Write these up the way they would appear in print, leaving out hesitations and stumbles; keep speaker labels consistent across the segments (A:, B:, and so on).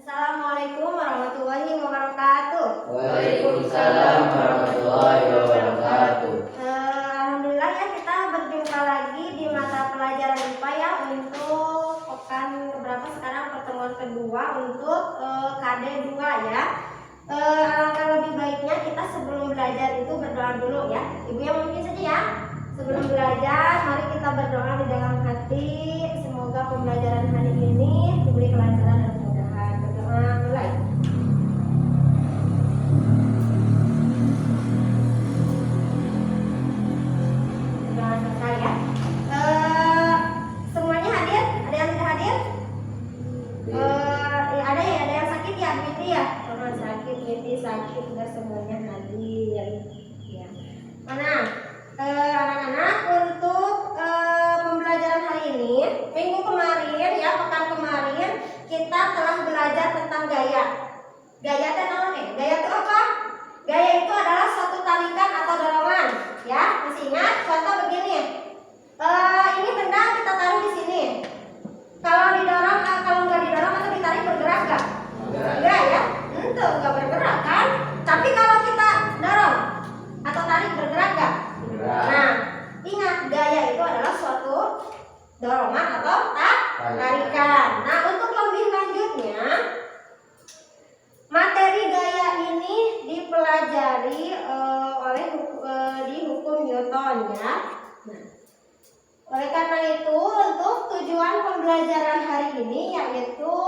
A: Assalamualaikum warahmatullahi wabarakatuh.
B: Waalaikumsalam warahmatullahi wabarakatuh.
A: Alhamdulillah ya, kita berjumpa lagi di mata pelajaran IPA ya, untuk pekan berapa sekarang, pertemuan kedua untuk KD 2 ya. Alangkah lebih baiknya kita sebelum belajar itu berdoa dulu ya. Ibu yang mungkin saja ya. Sebelum belajar, mari kita berdoa di dalam hati. Semoga pembelajaran hari ini diberi kelancaran dan kemudahan. Berdoa mulai. Berdoa selesai ya. Semuanya hadir? Ada yang tidak hadir? Ada ya, ada yang sakit ya, Binti ya. Orang sakit, Binti sakit, sudah semuanya hadir. Ya. Mana? Anak-anak, untuk pembelajaran hari ini, minggu kemarin ya, pekan kemarin kita telah belajar tentang gaya. Gaya itu namanya. Gaya itu apa? Gaya itu adalah suatu tarikan atau dorongan. Ya, masih ingat? Contoh begini. Ini benda kita taruh di sini. Kalau didorong, kalau nggak didorong atau ditarik, bergerak nggak? Enggak ya? Tentu nggak bergerak kan? Tapi kalau kita dorong atau tarik, bergerak nggak? Nah, ingat, gaya itu adalah suatu dorongan atau tarikan. Nah, untuk lebih lanjutnya, materi gaya ini dipelajari di hukum Newton ya. Nah, oleh karena itu, untuk tujuan pembelajaran hari ini yaitu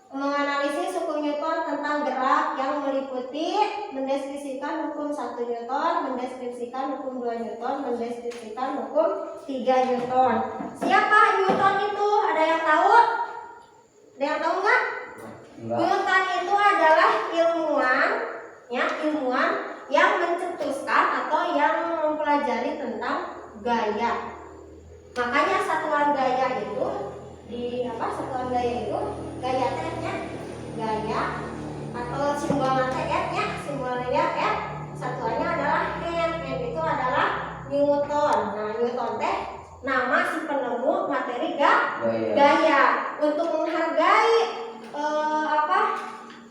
A: menganalisis hukum Newton tentang gerak yang meliputi mendeskripsikan hukum 1 Newton, mendeskripsikan hukum 2 Newton, mendeskripsikan hukum 3 Newton. Siapa Newton itu? Ada yang tahu? Ada yang tahu nggak? Newton itu adalah ilmuwan yang mencetuskan atau yang mempelajari tentang gaya. Makanya satuan gaya itu satuan gaya itu gaya F-nya, gaya atau simbolnya F-nya, simbolnya F, satuannya adalah N itu adalah Newton. Nah, Newton teh nama si penemu materi gaya. Untuk menghargai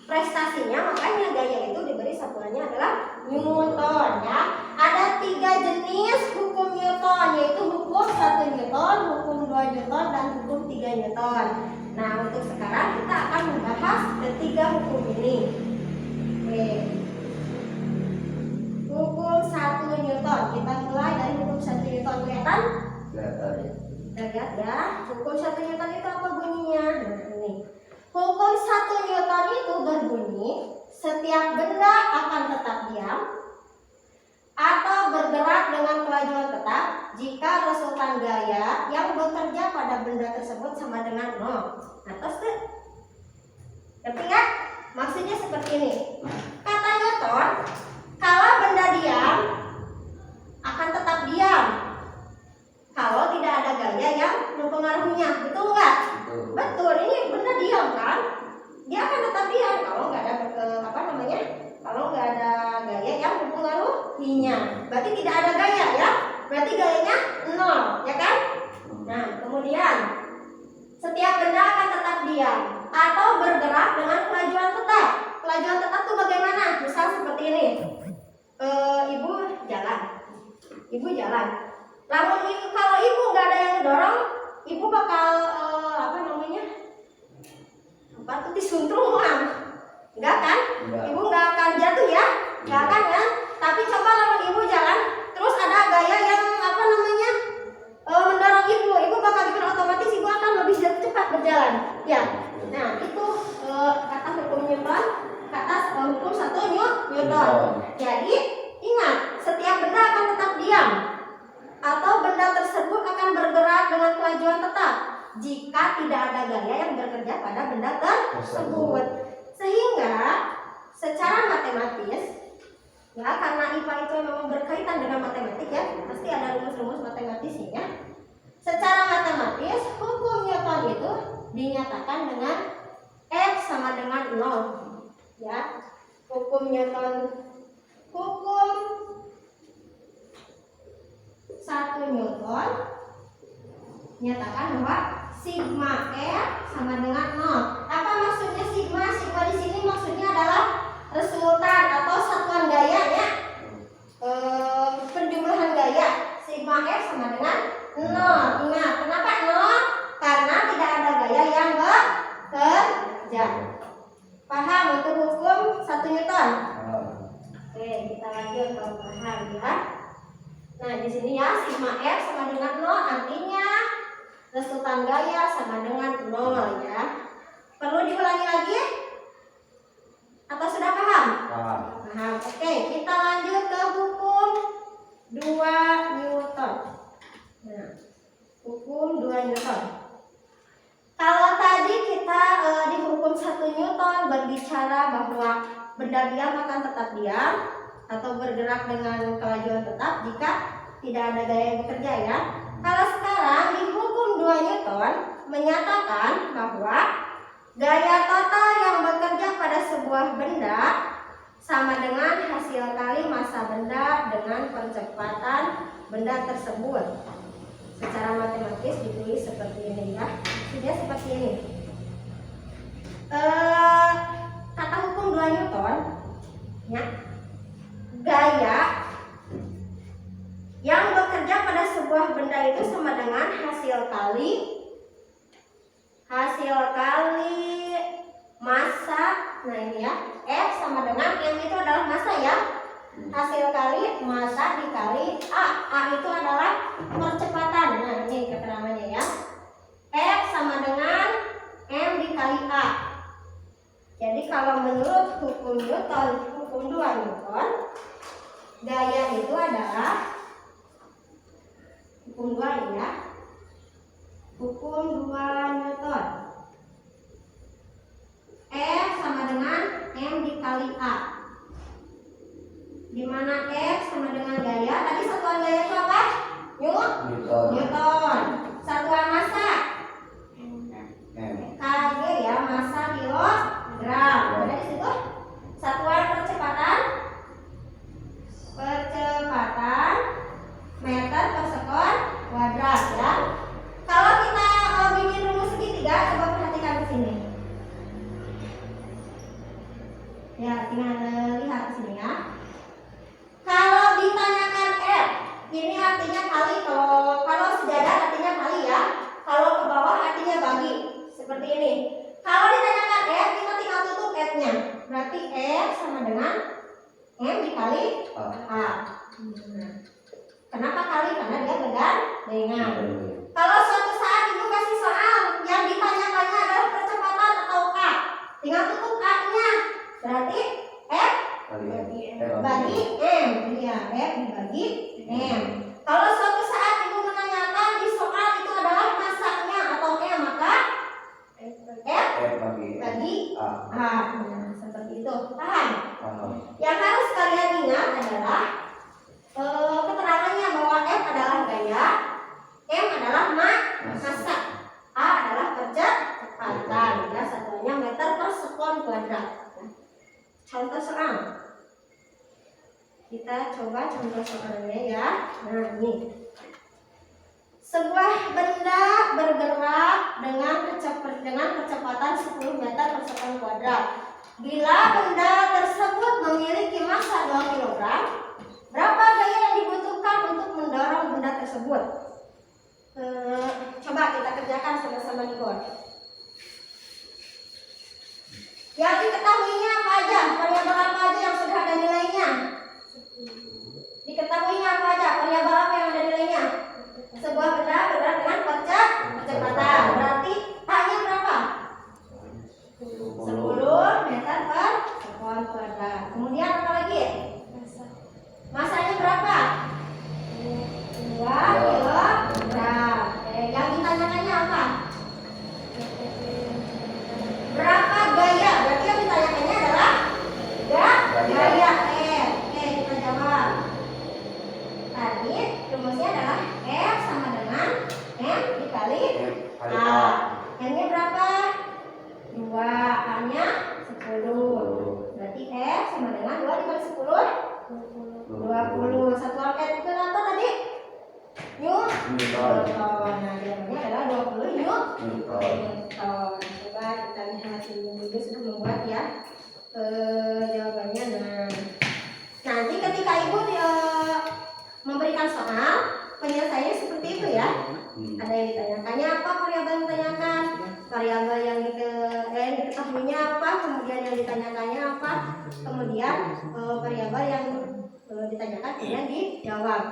A: prestasinya, makanya gaya itu diberi satuannya adalah Newton ya. Ada 3 jenis hukum Newton, yaitu hukum 1 Newton, hukum 2 Newton, dan hukum 3 Newton. Nah, untuk sekarang kita akan membahas ketiga hukum ini. Oke. Hukum 1 Newton. Kita mulai dari hukum 1 Newton. Kelihatan?
B: Kelihatan.
A: Lihat ya. Hukum 1 Newton itu apa bunyinya? Nah, ini. Hukum 1 Newton itu berbunyi, setiap benda akan tetap diam atau bergerak dengan kelajuan tetap jika resultan gaya yang bekerja pada benda tersebut sama dengan 0. Atas tuh. Ngerti nggak? Maksudnya seperti ini. Kata Newton, kalau benda diam akan tetap diam kalau tidak ada gaya yang mempengaruhinya. Betul nggak? Betul. Ini benda diam kan? Dia akan tetap diam kalau nggak ada kalau nggak ada gaya yang mempengaruhinya. Berarti tidak ada gaya ya? Berarti gayanya 0, ya kan? Nah, kemudian setiap benda akan tetap diam atau bergerak dengan kelajuan tetap. Kelajuan tetap itu bagaimana? Misal seperti ini. Ibu jalan. Lalu kalau ibu nggak ada yang dorong, ibu bakal disuntrungan. Enggak kan?
B: Enggak.
A: Ibu nggak akan jatuh ya? Nggak akan kan? Tapi coba lalu ibu jalan, terus ada gaya yang mendorong ibu bakal bikin otomatis ibu akan lebih cepat berjalan. Ya. Nah, itu kata hukum Newton, kata hukum 1 Newton. Jadi ingat, setiap benda akan tetap diam atau benda tersebut akan bergerak dengan kelajuan tetap jika tidak ada gaya yang bekerja pada benda tersebut. Sehingga secara matematis ya, karena IPA itu memang berkaitan dengan matematik ya, pasti ada rumus-rumus matematisnya ya. Secara matematis hukum Newton itu dinyatakan dengan F sama dengan 0 ya. Hukum Newton, hukum 1 Newton nyatakan bahwa sigma F sama dengan 0. Apa maksudnya sigma belajar. Paham untuk hukum 1 Newton?
B: Paham.
A: Oke, kita lanjut kalau paham ya. Nah, di sini ya sigma F sama dengan 0, artinya restutan gaya sama dengan 0 ya. Perlu diulangi lagi? Atau sudah paham?
B: Paham.
A: Paham. Oke, kita lanjut ke hukum 2 Newton. Nah, hukum 2 Newton. Kalau tadi kita di hukum 1 Newton berbicara bahwa benda diam akan tetap diam atau bergerak dengan kelajuan tetap jika tidak ada gaya yang bekerja ya. Kalau sekarang di hukum 2 Newton menyatakan bahwa gaya total yang bekerja pada sebuah benda sama dengan hasil kali massa benda dengan percepatan benda tersebut. Secara matematis ditulis seperti ini ya. Sudah seperti ini. Kata hukum 2 Newton ya, gaya yang bekerja pada sebuah benda itu sama dengan hasil kali massa. Nah ini ya, F sama dengan M itu adalah massa ya. Hasil kali massa dikali A itu adalah percepatan. Nah ini keterangannya ya. F sama dengan M dikali A. Jadi kalau menurut hukum Newton, hukum 2 Newton, gaya itu adalah hukum 2 ini ya. Hukum 2 Newton. F sama dengan M dikali A. Di mana F sama dengan gaya. Tadi satuan gaya itu apa? Newton. Satuan massa kg ya, massa kilogram. Ada di situ. Satuan percepatan meter per sekon kuadrat ya. Kalau kita bikin rumus segitiga, coba perhatikan di sini. Ya, tinggal lihat di sini ya. Kalau ditanyakan F, ini artinya kali. Kalau sejajar artinya kali ya. Kalau ke bawah artinya bagi. Seperti ini. Kalau ditanyakan F, kita tinggal tutup F-nya. Berarti F sama dengan M dikali A. Kenapa kali? Karena dia bergandengan. Kalau suatu saat ibu kasih soal yang ditanyakannya adalah percepatan atau A, tinggal tutup A-nya. Berarti F bagi M. Iya, F dibagi M. Kalau suatu saat ibu menanyakan di soal itu adalah massanya atau M, maka F bagi A. Nah, seperti itu. Paham? Yang harus kalian ingat adalah keterangannya bahwa F adalah gaya, M adalah massa, A adalah percepatan. Ya, satuannya meter per sekon kuadrat. Contoh soal. Kita coba contoh soalnya ya. Nah, ini. Sebuah benda bergerak dengan kecepatan 10 meter per sekon kuadrat. Bila benda tersebut memiliki massa 2 kg, berapa gaya yang dibutuhkan untuk mendorong benda tersebut? Coba kita kerjakan sama-sama di board. Yang diketahuinya apa aja? Variabel apa aja yang sudah ada nilainya? Diketahuinya apa aja? Variabel apa yang ada nilainya? Sebuah benda bergerak dengan percepatan. Berarti A-nya berapa? 10 meter per sekon kuadrat. Kemudian apa lagi? Massanya berapa? 2 kilogram. Yang ditanyakannya apa? Berapa gaya? Berarti yang ditanyakannya adalah gaya F. Oke, kita jawab. Tadi rumusnya adalah F sama dengan M dikali A. M-nya berapa? 2, A-nya 10. Berarti F sama dengan 2 dikali 10 20. Satuan F itu apa tadi? Newton. Nah, jawabannya adalah 20 Newton. Coba kita lihat dulu sudah membuat ya jawabannya. Nah, nanti ketika ibu memberikan soal, penyelesaiannya seperti itu ya. Ada yang ditanyakannya apa variabel yang ditanyakan, variabel yang diketahui majunya apa, kemudian yang ditanyakannya apa, kemudian variabel yang ditanyakan kemudian dijawab.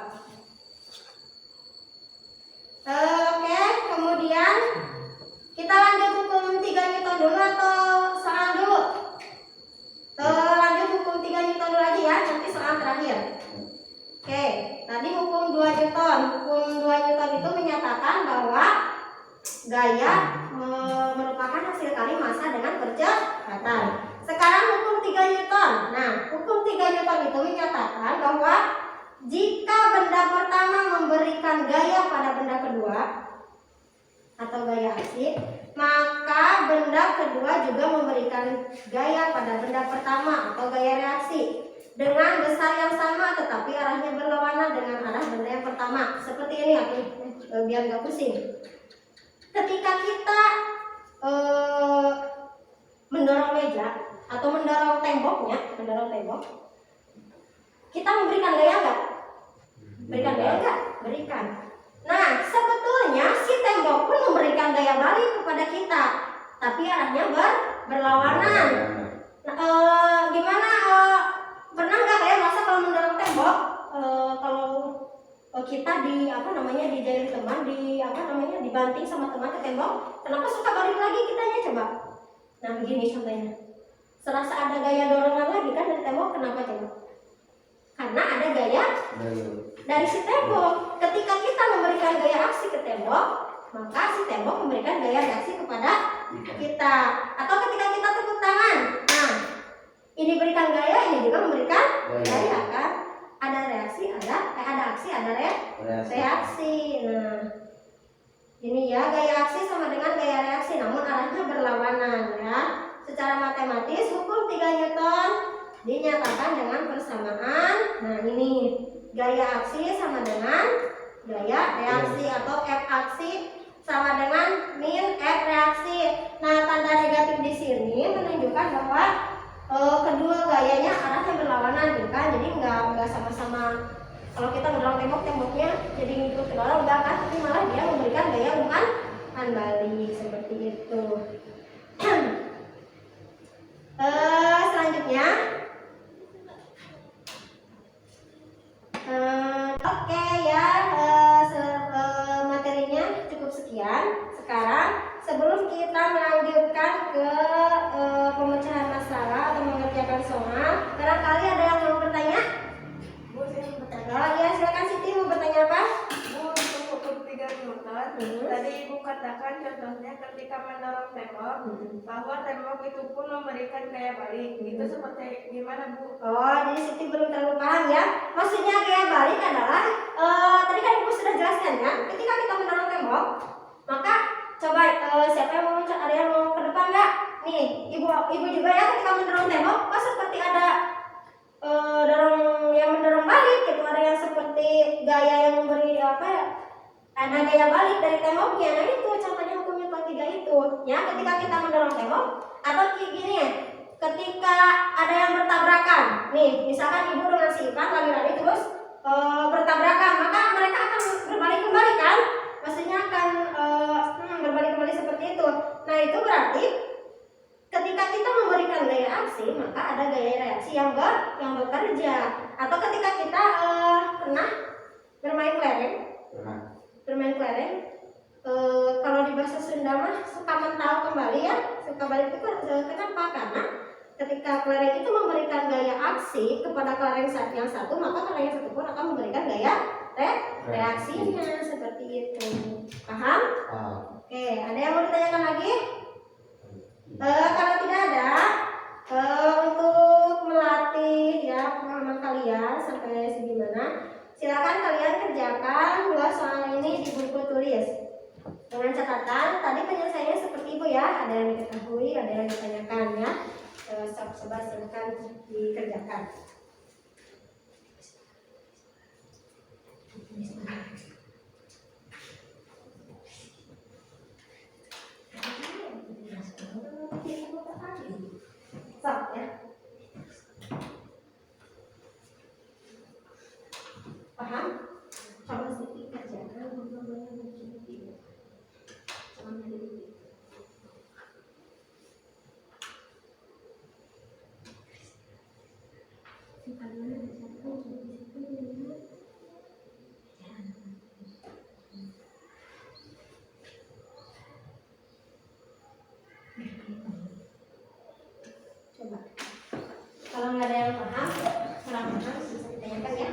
A: Oke, kemudian kita lanjut hukum 3 Newton dulu atau soal dulu? Lanjut hukum 3 Newton dulu aja ya, nanti soal terakhir. Oke, tadi hukum 2 Newton. Hukum 2 Newton itu menyatakan bahwa gaya merupakan hasil kali massa dengan percepatan. Sekarang hukum 3 Newton. Nah, hukum 3 Newton itu menyatakan bahwa jika benda pertama memberikan gaya pada benda kedua atau gaya aksi, maka benda kedua juga memberikan gaya pada benda pertama atau gaya reaksi dengan besar yang sama tetapi arahnya berlawanan dengan arah benda yang pertama. Seperti ini aku biar nggak pusing. Ketika kita mendorong meja atau mendorong tembok, kita memberikan gaya nggak? Berikan gaya nggak? Berikan. Nah, sebetulnya si tembok pun memberikan gaya balik kepada kita, tapi arahnya berlawanan. Nah, gimana? Pernah nggak kayak merasa kalau mendorong tembok, kalau kita dijahit teman, dibanting sama teman ke tembok, kenapa suka balik lagi kitanya coba? Nah, begini contohnya. Serasa ada gaya dorongan lagi kan dari tembok, kenapa coba? Karena ada gaya dari si tembok. Ketika kita memberikan gaya aksi ke tembok, maka si tembok memberikan gaya reaksi kepada kita. Atau ketika kita tepuk tangan, nah ini berikan gaya, ini juga memberikan gaya kan? Ada reaksi, ada aksi, ada reaksi. Nah, ini ya gaya aksi sama dengan gaya reaksi, namun arahnya berlawanan ya. Secara matematis hukum 3 Newton dinyatakan dengan persamaan. Nah, ini gaya aksi sama dengan gaya reaksi atau F aksi sama dengan min F reaksi. Nah, tanda negatif di sini menunjukkan bahwa kedua gayanya arahnya berlawanan gitu kan. Jadi nggak sama-sama. Kalau kita mendorong temboknya jadi ngikut ke dorong enggak kan, tapi malah dia memberikan gaya umpan balik seperti itu. Selanjutnya oke ya, materinya cukup sekian. Sekarang sebelum kita melanjutkan ke pemecahan masalah atau mengerjakan soal, barangkali ada yang mau bertanya? Bu, saya mau bertanya. Oh iya, silakan Siti, mau bertanya apa? Bu, untuk hukum 3 Newton, tadi Ibu katakan contohnya ketika mendorong tembok, bahwa tembok itu pun memberikan gaya balik. Itu seperti gimana, Bu? Oh, jadi Siti belum terlalu paham ya. Maksudnya gaya balik adalah tadi kan Ibu sudah jelaskan ya. Ketika kita mendorong tembok, maka coba siapa yang mau ada yang mau ke depan nggak? Nih, ibu juga ya, ketika mendorong tembok, kok seperti ada yang mendorong balik gitu, ada yang seperti gaya yang memberi ada gaya balik dari temboknya. Nah, itu contohnya hukum Newton 3 itu ya. Ketika kita mendorong tembok atau gini ya, ketika ada yang bertabrakan, nih misalkan ibu dengan si Ipan lari-lari terus bertabrakan, maka mereka akan berbalik kembali kan, maksudnya akan berbalik kembali seperti itu. Nah, itu berarti ketika kita memberikan gaya aksi, maka ada gaya reaksi yang bekerja. Atau ketika kita pernah bermain kelereng, kalau di bahasa Sunda mah suka mental kembali ya, suka balik itu kenapa? Karena ketika kelereng itu memberikan gaya aksi kepada kelereng yang satu, maka kelereng yang satu pun akan memberikan gaya reaksinya seperti itu. Paham? Oke, ada yang mau ditanyakan lagi? Kalau tidak ada, untuk melatih ya pemahaman kalian sampai segimana, silakan kalian kerjakan 2 soal ini di buku tulis dengan catatan tadi penyelesaiannya seperti itu ya, ada yang diketahui, ada yang ditanyakan ya. Coba silakan dikerjakan. Stop ya. Paham? Coba sedikit kerjakan. Coba. Kalau nggak ada yang paham, kurang paham bisa ditanyakan ya.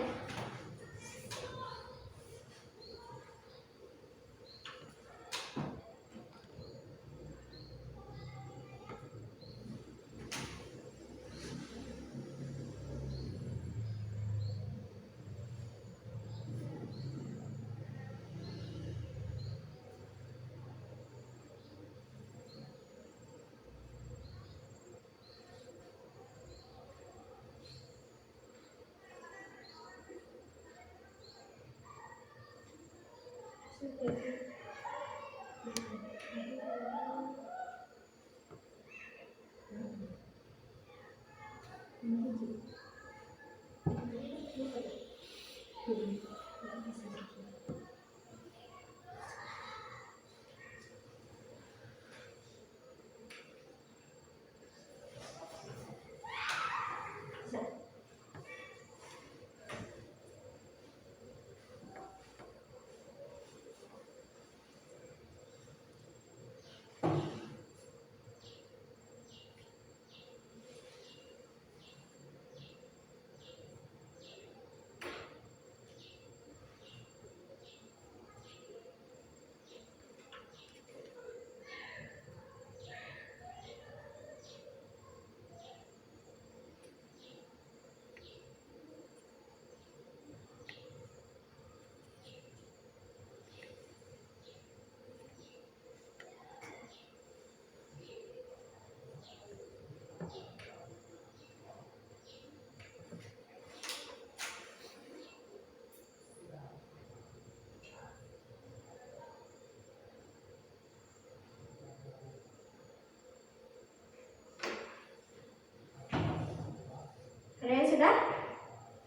A: Ada yang sudah?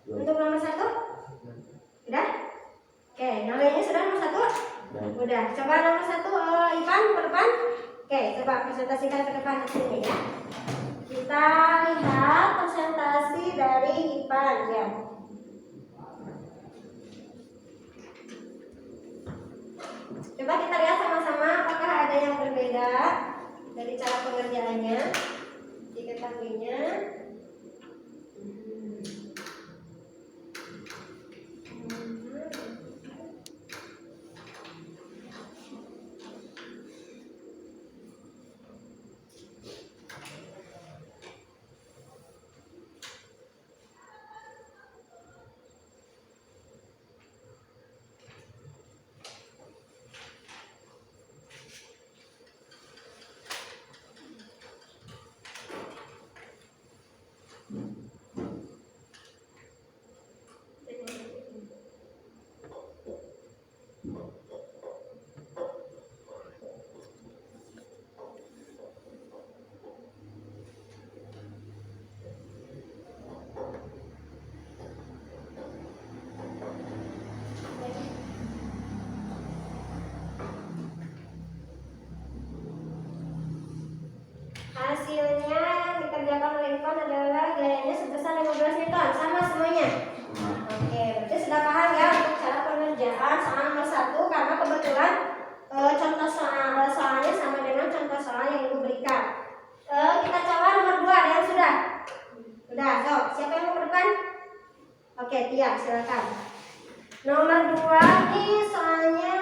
A: Untuk nomor 1? Sudah? Oke, namanya sudah nomor 1? Udah. Coba nomor 1 Ipan ke depan. Oke, coba presentasikan ke depan hasilnya ya. Kita lihat presentasi dari Ipan ya. Coba kita lihat sama-sama apakah ada yang berbeda dari cara pengerjaannya. Diketahuinya. Hasilnya yang dikerjakan oleh Ivan adalah gayanya sebesar 15 Newton. Sama semuanya? Oke, berarti sudah paham ya untuk cara pengerjaan soal nomor 1 karena kebetulan contoh soalnya sama dengan contoh soal yang Ibu berikan. Kita coba nomor 2, ada yang sudah? Sudah, so, siapa yang mau ke depan? Oke, Tia, silakan. Nomor 2 ini soalnya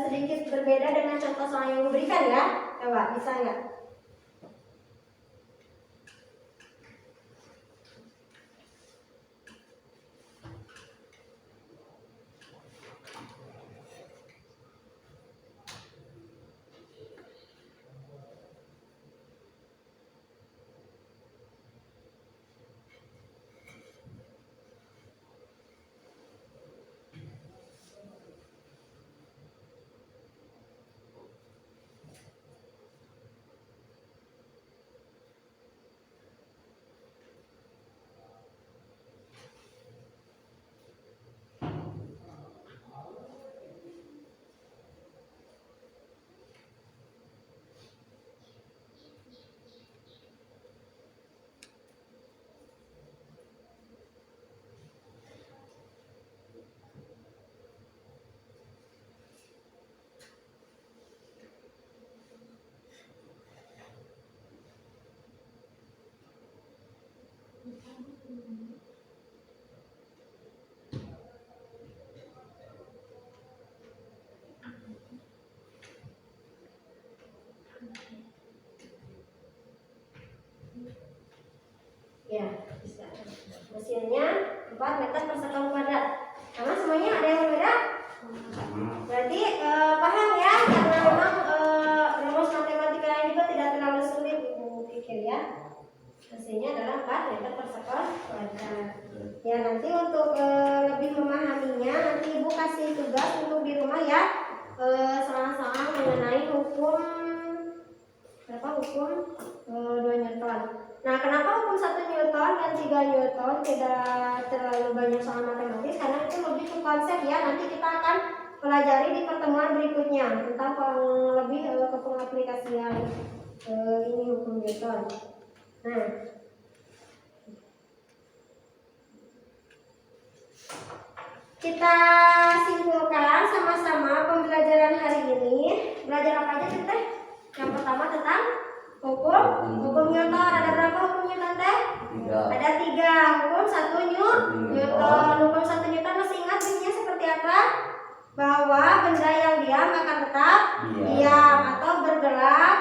A: sedikit berbeda dengan contoh soal yang Ibu berikan ya. Coba, bisa nggak? Ya, bisa. Mesinnya 4 meter per sekon kuadrat. Karena semuanya ada yang berbeda. Berarti paham ya, karena memang rumus matematika ini juga tidak terlalu sulit Ibu pikir ya. Mesinnya adalah 4 meter per sekon kuadrat. Ya, nanti untuk lebih memahaminya, nanti Ibu kasih tugas untuk di rumah ya, soal-soal mengenai hukum berapa hukum 2 Newton. Nah, kenapa hukum 1 Newton dan 3 Newton tidak terlalu banyak soal matematis? Karena itu lebih ke konsep ya. Nanti kita akan pelajari di pertemuan berikutnya tentang lebih ke pengaplikasian ini hukum Newton. Nah, kita simpulkan sama-sama pembelajaran hari ini. Belajar apa aja kita? Yang pertama tentang hukum Newton. Ada berapa hukum Newton teh? Ada 3. Hukum 1 Newton. Hukum 1 Newton masih ingat bunyinya seperti apa? Bahwa benda yang diam akan tetap diam atau bergerak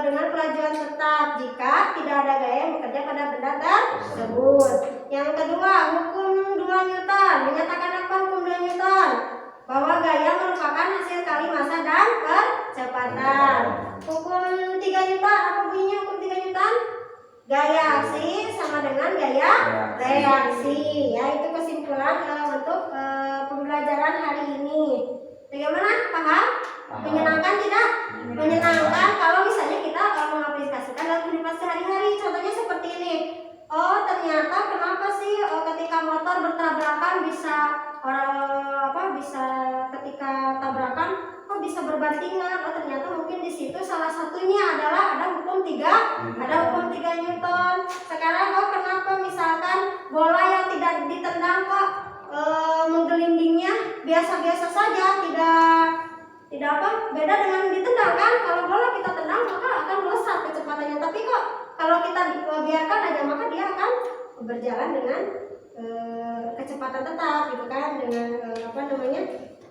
A: dengan kelajuan tetap jika tidak ada gaya yang bekerja pada benda tersebut. Yang kedua, hukum 2 Newton. Menyatakan apa hukum 2 Newton? Bahwa gaya merupakan hasil kali massa dan percepatan. Hukum 3 Newton, apa bunyinya hukum 3 Newton? Gaya aksi sama dengan gaya reaksi. Ya, itu kesimpulan untuk pembelajaran hari ini. Bagaimana? Paham? Menyenangkan tidak? Menyenangkan kalau misalnya kita mengaplikasikan dalam kehidupan sehari-hari. Contohnya seperti ini. Oh, ternyata kenapa sih ketika motor bertabrakan bisa bisa ketika tabrakan kok bisa berbantingan? Oh, ternyata mungkin di situ salah satunya adalah ada hukum 3 Newton. Sekarang kenapa misalkan bola yang tidak ditendang kok menggelindingnya biasa-biasa saja, tidak beda dengan ditendang kan? Kalau bola kita tendang maka akan melesat kecepatannya, tapi kok kalau kita biarkan aja maka dia akan berjalan dengan kecepatan tetap gitu kan, dengan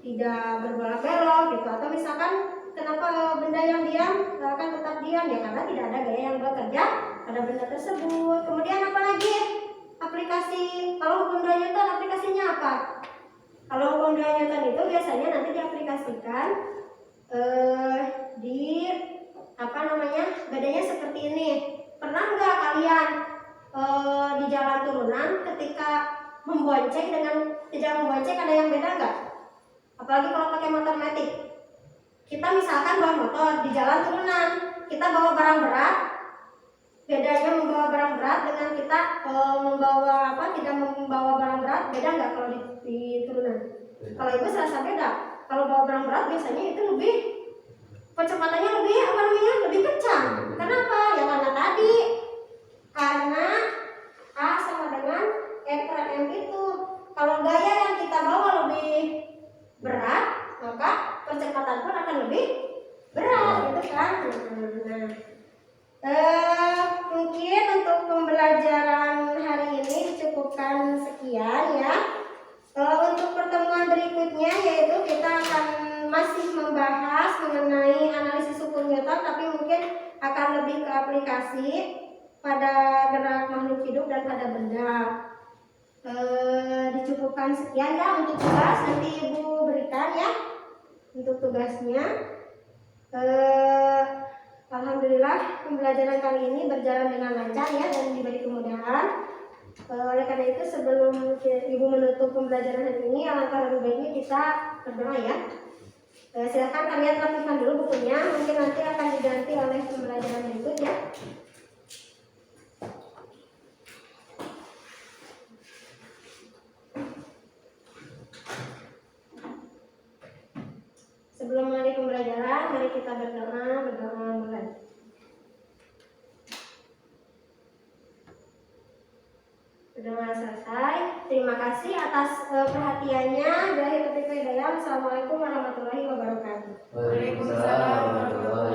A: tidak berbolak-belok gitu. Atau misalkan kenapa benda yang diam akan tetap diam ya, karena tidak ada gaya yang bekerja pada benda tersebut. Kemudian apa lagi? Aplikasi. Kalau hukum 2 Newton aplikasinya apa? Kalau hukum 2 Newton itu biasanya nanti diaplikasikan bedanya seperti ini. Pernah nggak kalian di jalan turunan ketika membonceng dengan tidak membonceng ada yang beda nggak? Apalagi kalau pakai motor matic. Kita misalkan bawa motor di jalan turunan, kita bawa barang berat. Bedanya membawa barang berat dengan kita tidak membawa barang berat, beda nggak kalau di turunan? Kalau itu serasa beda. Kalau bawa barang berat biasanya itu lebih kecepatannya lebih kencang. Kenapa? Ya karena tadi A sama dengan M per M itu. Kalau gaya yang kita bawa lebih berat, maka percepatan pun akan lebih berat, gitu kan? Mungkin untuk pembelajaran hari ini dicukupkan sekian ya. Untuk pertemuan berikutnya yaitu kita akan masih membahas mengenai analisis hukum Newton, tapi mungkin akan lebih ke aplikasi pada gerak makhluk hidup dan pada benda. Dicukupkan sekian ya untuk tugas, nanti Ibu berikan ya untuk tugasnya. Alhamdulillah pembelajaran kali ini berjalan dengan lancar ya dan diberi kemudahan. Oleh karena itu sebelum Ibu menutup pembelajaran hari ini, alangkah lebih baiknya kita berdoa ya. Silakan kalian rapikan dulu bukunya, mungkin nanti akan diganti oleh pembelajaran berikut ya. Sebelum mulai pembelajaran, mari kita berdoa mulai. Berdoa selesai. Terima kasih atas perhatiannya. Assalamualaikum warahmatullahi wabarakatuh.
B: Waalaikumsalam warahmatullahi